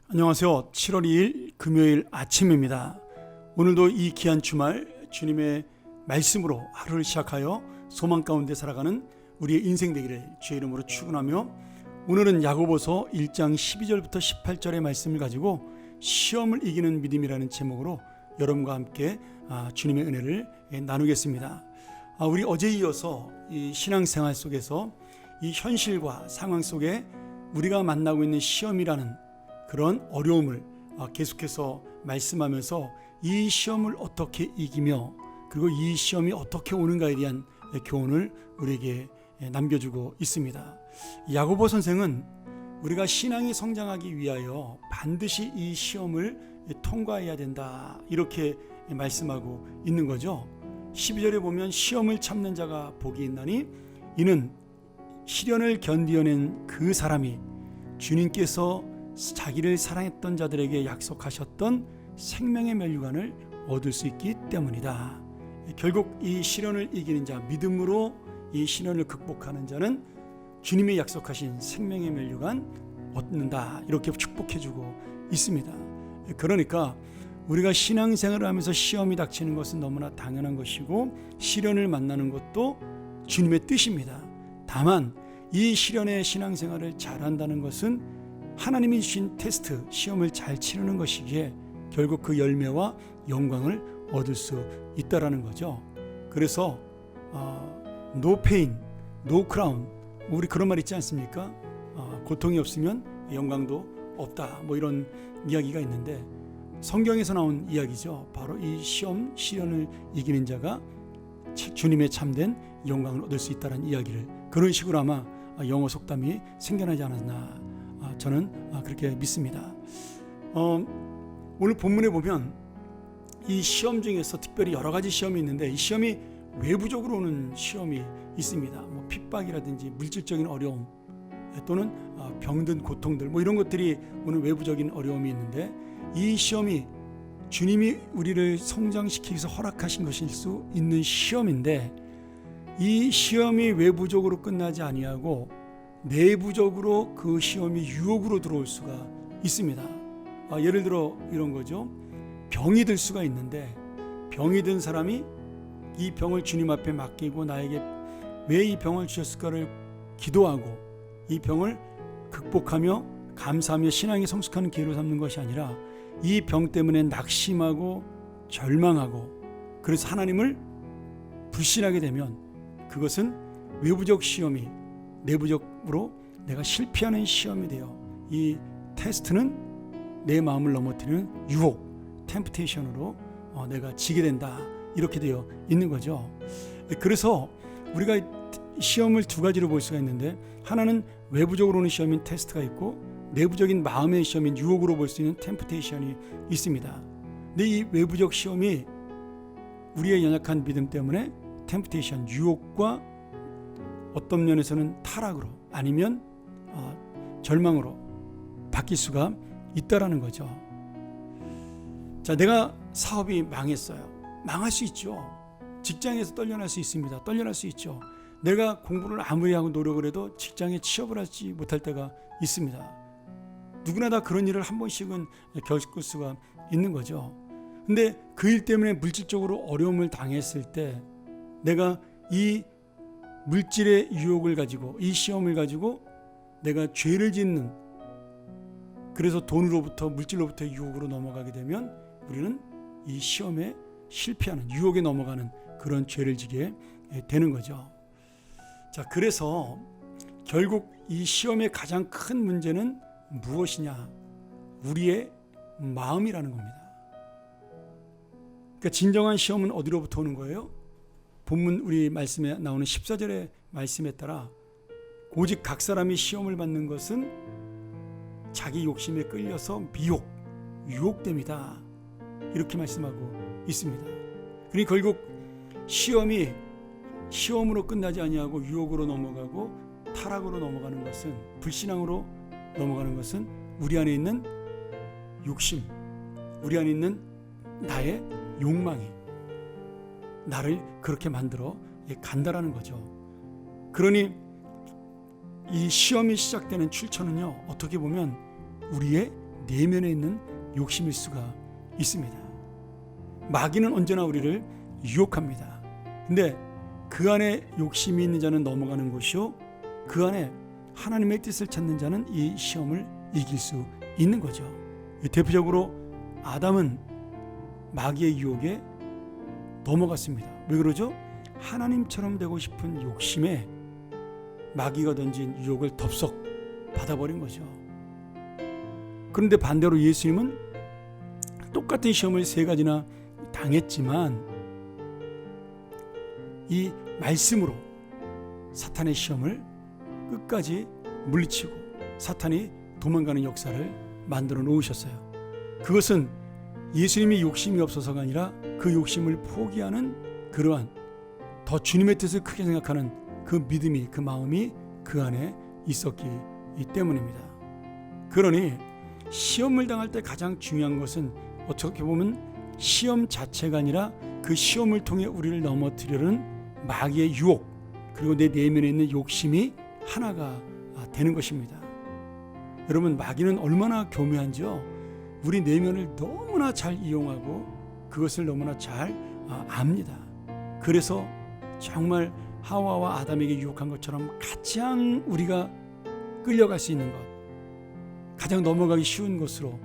안녕하세요. 7월 2일 금요일 아침입니다. 오늘도 이 귀한 주말 주님의 말씀으로 하루를 시작하여 소망 가운데 살아가는 우리의 인생 되기를 주의 이름으로 축원하며, 오늘은 야고보서 1장 12절부터 18절의 말씀을 가지고 시험을 이기는 믿음이라는 제목으로 여러분과 함께 주님의 은혜를 나누겠습니다. 우리 어제 이어서 이 신앙생활 속에서 이 현실과 상황 속에 우리가 만나고 있는 시험이라는 그런 어려움을 계속해서 말씀하면서 이 시험을 어떻게 이기며, 그리고 이 시험이 어떻게 오는가에 대한 교훈을 우리에게 남겨주고 있습니다. 야고보 선생은 우리가 신앙이 성장하기 위하여 반드시 이 시험을 통과해야 된다, 이렇게 말씀하고 있는 거죠. 12절에 보면 시험을 참는 자가 복이 있나니 이는 시련을 견디어낸 그 사람이 주님께서 자기를 사랑했던 자들에게 약속하셨던 생명의 멸류관을 얻을 수 있기 때문이다. 결국 이 시련을 이기는 자, 믿음으로 이 시련을 극복하는 자는 주님이 약속하신 생명의 멸류관 얻는다, 이렇게 축복해주고 있습니다. 그러니까 우리가 신앙생활을 하면서 시험이 닥치는 것은 너무나 당연한 것이고, 시련을 만나는 것도 주님의 뜻입니다. 다만 이 시련의 신앙생활을 잘한다는 것은 하나님이 주신 테스트, 시험을 잘 치르는 것이기에 결국 그 열매와 영광을 얻을 수 있다라는 거죠. 그래서 no pain, no crown, 우리 그런 말 있지 않습니까? 고통이 없으면 영광도 없다, 뭐 이런 이야기가 있는데, 성경에서 나온 이야기죠. 바로 이 시련을 이기는 자가 주님의 참된 영광을 얻을 수 있다는 이야기를, 그런 식으로 아마 영어 속담이 생겨나지 않았나, 저는 그렇게 믿습니다. 오늘 본문에 보면 이 시험 중에서 특별히 여러 가지 시험이 있는데, 이 시험이 외부적으로 오는 시험이 있습니다. 뭐 핍박이라든지 물질적인 어려움, 또는 병든 고통들, 뭐 이런 것들이 오는 외부적인 어려움이 있는데, 이 시험이 주님이 우리를 성장시키기 위해서 허락하신 것일 수 있는 시험인데, 이 시험이 외부적으로 끝나지 아니하고 내부적으로 그 시험이 유혹으로 들어올 수가 있습니다. 예를 들어 이런 거죠. 병이 들 수가 있는데, 병이 든 사람이 이 병을 주님 앞에 맡기고 나에게 왜 이 병을 주셨을까를 기도하고 이 병을 극복하며 감사하며 신앙이 성숙하는 기회로 삼는 것이 아니라, 이 병 때문에 낙심하고 절망하고 그래서 하나님을 불신하게 되면 그것은 외부적 시험이 내부적으로 내가 실패하는 시험이 되어, 이 테스트는 내 마음을 넘어뜨리는 유혹, 템프테이션으로 내가 지게 된다, 이렇게 되어 있는 거죠. 그래서 우리가 시험을 두 가지로 볼 수가 있는데, 하나는 외부적으로 오는 시험인 테스트가 있고, 내부적인 마음의 시험인 유혹으로 볼 수 있는 템프테이션이 있습니다. 근데 이 외부적 시험이 우리의 연약한 믿음 때문에 템프테이션, 유혹과 어떤 면에서는 타락으로 아니면 절망으로 바뀔 수가 있다라는 거죠. 자, 내가 사업이 망했어요. 망할 수 있죠. 직장에서 떨려날 수 있습니다. 떨려날 수 있죠. 내가 공부를 아무리 하고 노력을 해도 직장에 취업을 하지 못할 때가 있습니다. 누구나 다 그런 일을 한 번씩은 겪을 수가 있는 거죠. 근데 그 일 때문에 물질적으로 어려움을 당했을 때, 내가 이 물질의 유혹을 가지고, 이 시험을 가지고 내가 죄를 짓는, 그래서 돈으로부터 물질로부터 유혹으로 넘어가게 되면 우리는 이 시험에 실패하는, 유혹에 넘어가는 그런 죄를 지게 되는 거죠. 자, 그래서 결국 이 시험의 가장 큰 문제는 무엇이냐? 우리의 마음이라는 겁니다. 그러니까 진정한 시험은 어디로부터 오는 거예요? 본문 우리 말씀에 나오는 14절의 말씀에 따라, 오직 각 사람이 시험을 받는 것은 자기 욕심에 끌려서 유혹됨이다, 이렇게 말씀하고 있습니다. 그러니 결국 시험이 시험으로 끝나지 아니하고 유혹으로 넘어가고 타락으로 넘어가는 것은, 불신앙으로 넘어가는 것은 우리 안에 있는 욕심, 우리 안에 있는 나의 욕망이 나를 그렇게 만들어 간다라는 거죠. 그러니 이 시험이 시작되는 출처는요, 어떻게 보면 우리의 내면에 있는 욕심일 수가 있습니다. 마귀는 언제나 우리를 유혹합니다. 근데 그 안에 욕심이 있는 자는 넘어가는 것이요, 그 안에 하나님의 뜻을 찾는 자는 이 시험을 이길 수 있는 거죠. 대표적으로 아담은 마귀의 유혹에 넘어갔습니다. 왜 그러죠? 하나님처럼 되고 싶은 욕심에 마귀가 던진 유혹을 덥석 받아버린 거죠. 그런데 반대로 예수님은 똑같은 시험을 3가지나 당했지만 이 말씀으로 사탄의 시험을 끝까지 물리치고 사탄이 도망가는 역사를 만들어 놓으셨어요. 그것은 예수님이 욕심이 없어서가 아니라 그 욕심을 포기하는 그러한 더 주님의 뜻을 크게 생각하는 그 믿음이, 그 마음이 그 안에 있었기 때문입니다. 그러니 시험을 당할 때 가장 중요한 것은 어떻게 보면 시험 자체가 아니라 그 시험을 통해 우리를 넘어뜨리려는 마귀의 유혹, 그리고 내 내면에 있는 욕심이 하나가 되는 것입니다. 여러분, 마귀는 얼마나 교묘한지요. 우리 내면을 너무나 잘 이용하고 그것을 너무나 잘 압니다. 그래서 정말 하와와 아담에게 유혹한 것처럼 가장 우리가 끌려갈 수 있는 것, 가장 넘어가기 쉬운 것으로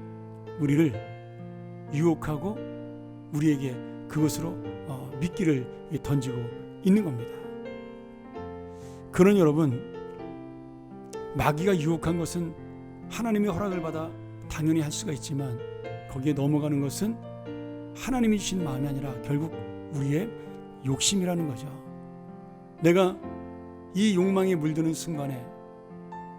우리를 유혹하고 우리에게 그것으로 미끼를 던지고 있는 겁니다. 그런 여러분, 마귀가 유혹한 것은 하나님의 허락을 받아 당연히 할 수가 있지만 거기에 넘어가는 것은 하나님이 주신 마음이 아니라 결국 우리의 욕심이라는 거죠. 내가 이 욕망에 물드는 순간에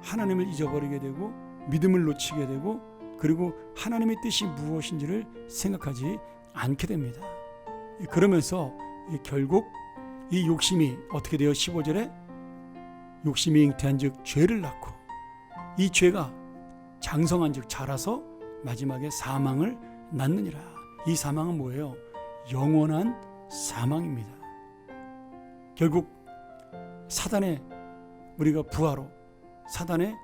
하나님을 잊어버리게 되고 믿음을 놓치게 되고 그리고 하나님의 뜻이 무엇인지를 생각하지 않게 됩니다. 그러면서 결국 이 욕심이 어떻게 돼요? 15절에 욕심이 잉태한 즉 죄를 낳고 이 죄가 장성한 즉 자라서 마지막에 사망을 낳느니라. 이 사망은 뭐예요? 영원한 사망입니다. 결국 사단의 우리가 부하로, 사단의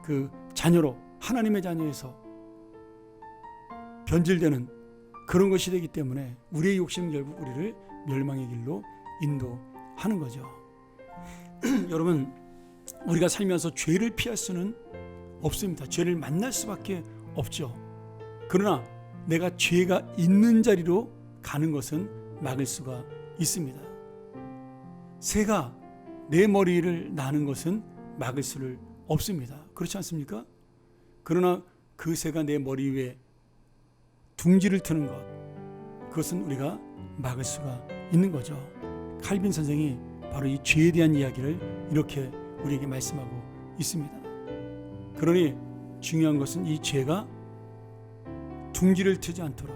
그 자녀로, 하나님의 자녀에서 변질되는 그런 것이 되기 때문에 우리의 욕심은 결국 우리를 멸망의 길로 인도하는 거죠. 여러분, 우리가 살면서 죄를 피할 수는 없습니다. 죄를 만날 수밖에 없죠. 그러나 내가 죄가 있는 자리로 가는 것은 막을 수가 있습니다. 새가 내 머리를 나는 것은 막을 수를 없습니다. 그렇지 않습니까? 그러나 그 새가 내 머리 위에 둥지를 트는 것, 그것은 우리가 막을 수가 있는 거죠. 칼빈 선생이 바로 이 죄에 대한 이야기를 이렇게 우리에게 말씀하고 있습니다. 그러니 중요한 것은 이 죄가 둥지를 트지 않도록,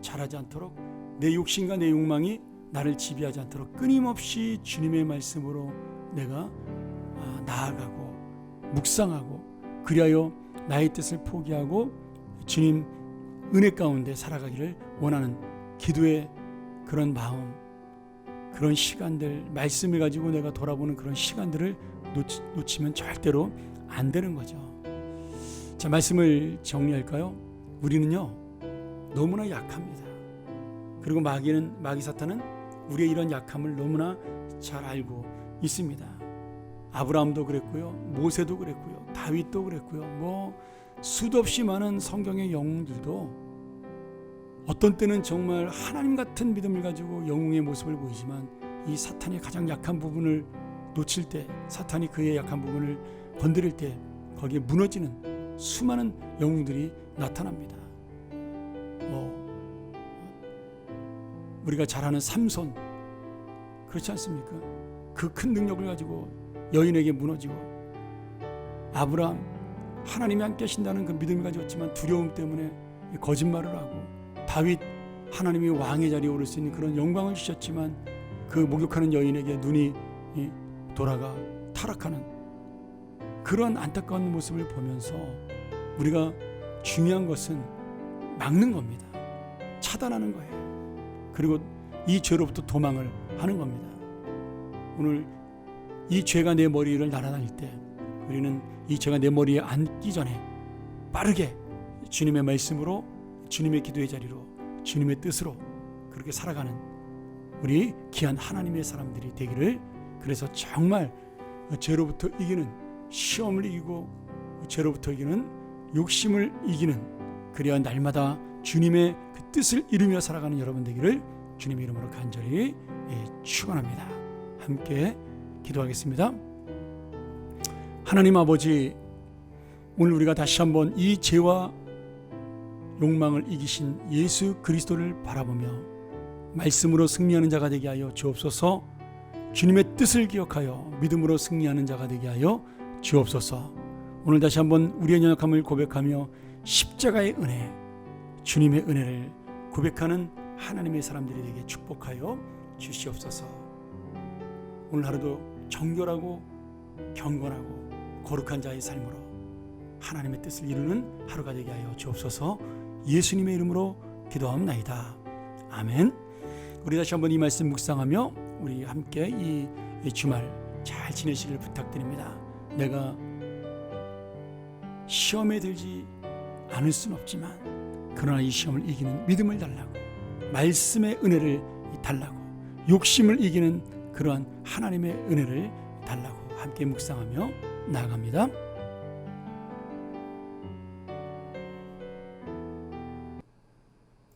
자라지 않도록, 내 욕심과 내 욕망이 나를 지배하지 않도록 끊임없이 주님의 말씀으로 내가 나아가고 묵상하고 그리하여 나의 뜻을 포기하고 주님 은혜 가운데 살아가기를 원하는 기도의 그런 마음, 그런 시간들, 말씀을 가지고 내가 돌아보는 그런 시간들을 놓치면 절대로 안 되는 거죠. 자, 말씀을 정리할까요? 우리는요 너무나 약합니다. 그리고 마귀 사탄은 우리의 이런 약함을 너무나 잘 알고 있습니다. 아브라함도 그랬고요, 모세도 그랬고요, 다윗도 그랬고요, 뭐 수도 없이 많은 성경의 영웅들도 어떤 때는 정말 하나님 같은 믿음을 가지고 영웅의 모습을 보이지만 이 사탄의 가장 약한 부분을 놓칠 때, 사탄이 그의 약한 부분을 건드릴 때 거기에 무너지는 수많은 영웅들이 나타납니다. 우리가 잘 아는 삼손, 그렇지 않습니까? 그 큰 능력을 가지고 여인에게 무너지고, 아브라함 하나님이 함께 하신다는 그 믿음을 가졌지만 두려움 때문에 거짓말을 하고, 다윗 하나님이 왕의 자리에 오를 수 있는 그런 영광을 주셨지만 그 목욕하는 여인에게 눈이 돌아가 타락하는 그런 안타까운 모습을 보면서 우리가 중요한 것은 막는 겁니다. 차단하는 거예요. 그리고 이 죄로부터 도망을 하는 겁니다. 오늘 이 죄가 내 머리를 날아다닐 때 우리는 이 죄가 내 머리에 앉기 전에 빠르게 주님의 말씀으로, 주님의 기도의 자리로, 주님의 뜻으로 그렇게 살아가는 우리 귀한 하나님의 사람들이 되기를, 그래서 정말 죄로부터 이기는, 시험을 이기고 죄로부터 이기는, 욕심을 이기는, 그래야 날마다 주님의 그 뜻을 이루며 살아가는 여러분 되기를 주님의 이름으로 간절히 축원합니다. 함께 기도하겠습니다. 하나님 아버지, 오늘 우리가 다시 한번 이 죄와 욕망을 이기신 예수 그리스도를 바라보며 말씀으로 승리하는 자가 되게 하여 주옵소서. 주님의 뜻을 기억하여 믿음으로 승리하는 자가 되게 하여 주옵소서. 오늘 다시 한번 우리의 연약함을 고백하며 십자가의 은혜, 주님의 은혜를 고백하는 하나님의 사람들이 되게 축복하여 주시옵소서. 오늘 하루도 정결하고 경건하고 거룩한 자의 삶으로 하나님의 뜻을 이루는 하루가 되게 하여 주옵소서. 예수님의 이름으로 기도하옵나이다. 아멘. 우리 다시 한번 이 말씀 묵상하며 우리 함께 이 주말 잘 지내시기를 부탁드립니다. 내가 시험에 들지 않을 수는 없지만 그러나 이 시험을 이기는 믿음을 달라고, 말씀의 은혜를 달라고, 욕심을 이기는 그러한 하나님의 은혜를 달라고 함께 묵상하며 나아갑니다.